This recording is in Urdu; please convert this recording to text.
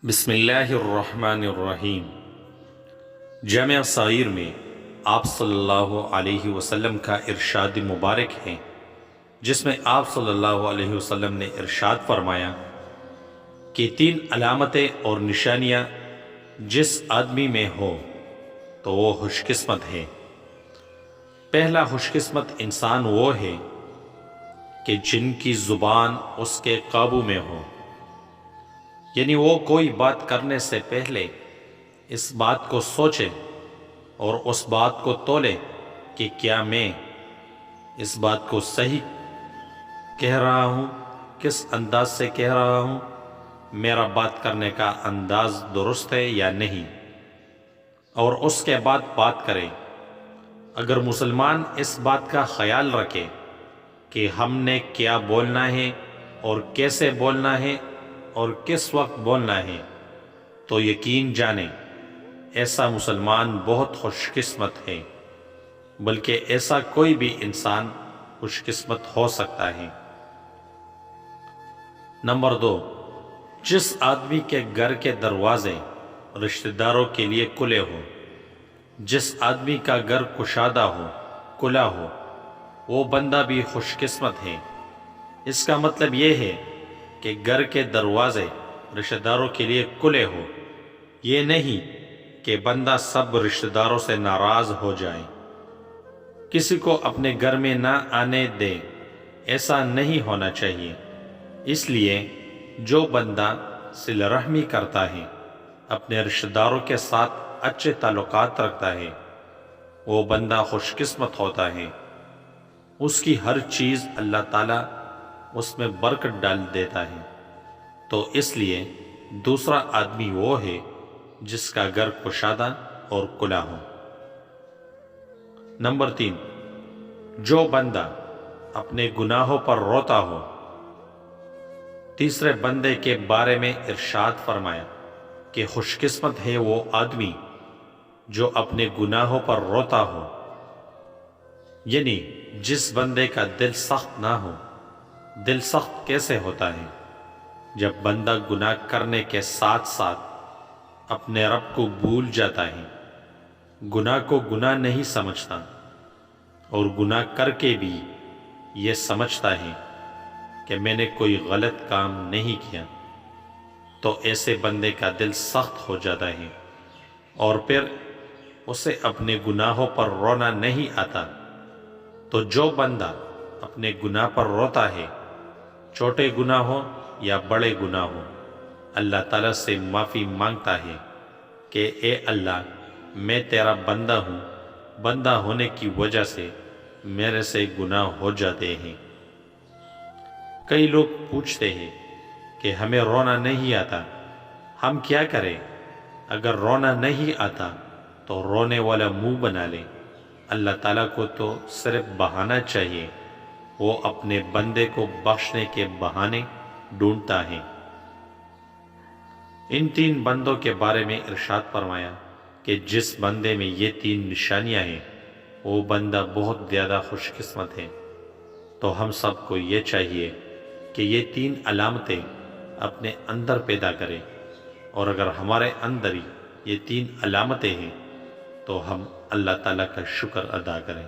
بسم اللہ الرحمن الرحیم۔ جامع صغیر میں آپ صلی اللہ علیہ وسلم کا ارشاد مبارک ہے، جس میں آپ صلی اللہ علیہ وسلم نے ارشاد فرمایا کہ 3 علامتیں اور نشانیاں جس آدمی میں ہو تو وہ خوش قسمت ہے۔ پہلا خوش قسمت انسان وہ ہے کہ جن کی زبان اس کے قابو میں ہو، یعنی وہ کوئی بات کرنے سے پہلے اس بات کو سوچے اور اس بات کو تولے کہ کیا میں اس بات کو صحیح کہہ رہا ہوں، کس انداز سے کہہ رہا ہوں، میرا بات کرنے کا انداز درست ہے یا نہیں، اور اس کے بعد بات کرے۔ اگر مسلمان اس بات کا خیال رکھے کہ ہم نے کیا بولنا ہے اور کیسے بولنا ہے اور کس وقت بولنا ہے، تو یقین جانیں ایسا مسلمان بہت خوش قسمت ہے، بلکہ ایسا کوئی بھی انسان خوش قسمت ہو سکتا ہے۔ نمبر 2، جس آدمی کے گھر کے دروازے رشتہ داروں کے لیے کھلے ہو، جس آدمی کا گھر کشادہ ہو، کھلا ہو، وہ بندہ بھی خوش قسمت ہے۔ اس کا مطلب یہ ہے کہ گھر کے دروازے رشتہ داروں کے لیے کھلے ہو، یہ نہیں کہ بندہ سب رشتہ داروں سے ناراض ہو جائے، کسی کو اپنے گھر میں نہ آنے دے، ایسا نہیں ہونا چاہیے۔ اس لیے جو بندہ صلہ رحمی کرتا ہے، اپنے رشتہ داروں کے ساتھ اچھے تعلقات رکھتا ہے، وہ بندہ خوش قسمت ہوتا ہے، اس کی ہر چیز اللہ تعالیٰ اس میں برکت ڈال دیتا ہے۔ تو اس لیے دوسرا آدمی وہ ہے جس کا گھر کشادہ اور کھلا ہو۔ نمبر 3، جو بندہ اپنے گناہوں پر روتا ہو۔ تیسرے بندے کے بارے میں ارشاد فرمایا کہ خوش قسمت ہے وہ آدمی جو اپنے گناہوں پر روتا ہو، یعنی جس بندے کا دل سخت نہ ہو۔ دل سخت کیسے ہوتا ہے؟ جب بندہ گناہ کرنے کے ساتھ ساتھ اپنے رب کو بھول جاتا ہے، گناہ کو گناہ نہیں سمجھتا، اور گناہ کر کے بھی یہ سمجھتا ہے کہ میں نے کوئی غلط کام نہیں کیا، تو ایسے بندے کا دل سخت ہو جاتا ہے، اور پھر اسے اپنے گناہوں پر رونا نہیں آتا۔ تو جو بندہ اپنے گناہ پر روتا ہے، چھوٹے گناہ ہو یا بڑے گناہ ہو، اللہ تعالیٰ سے معافی مانگتا ہے کہ اے اللہ، میں تیرا بندہ ہوں، بندہ ہونے کی وجہ سے میرے سے گناہ ہو جاتے ہیں۔ کئی لوگ پوچھتے ہیں کہ ہمیں رونا نہیں آتا، ہم کیا کریں؟ اگر رونا نہیں آتا تو رونے والا منہ بنا لے۔ اللہ تعالیٰ کو تو صرف بہانا چاہیے، وہ اپنے بندے کو بخشنے کے بہانے ڈھونڈتا ہے۔ ان 3 بندوں کے بارے میں ارشاد فرمایا کہ جس بندے میں یہ 3 نشانیاں ہیں، وہ بندہ بہت زیادہ خوش قسمت ہے۔ تو ہم سب کو یہ چاہیے کہ یہ 3 علامتیں اپنے اندر پیدا کریں، اور اگر ہمارے اندر ہی یہ 3 علامتیں ہیں تو ہم اللہ تعالیٰ کا شکر ادا کریں۔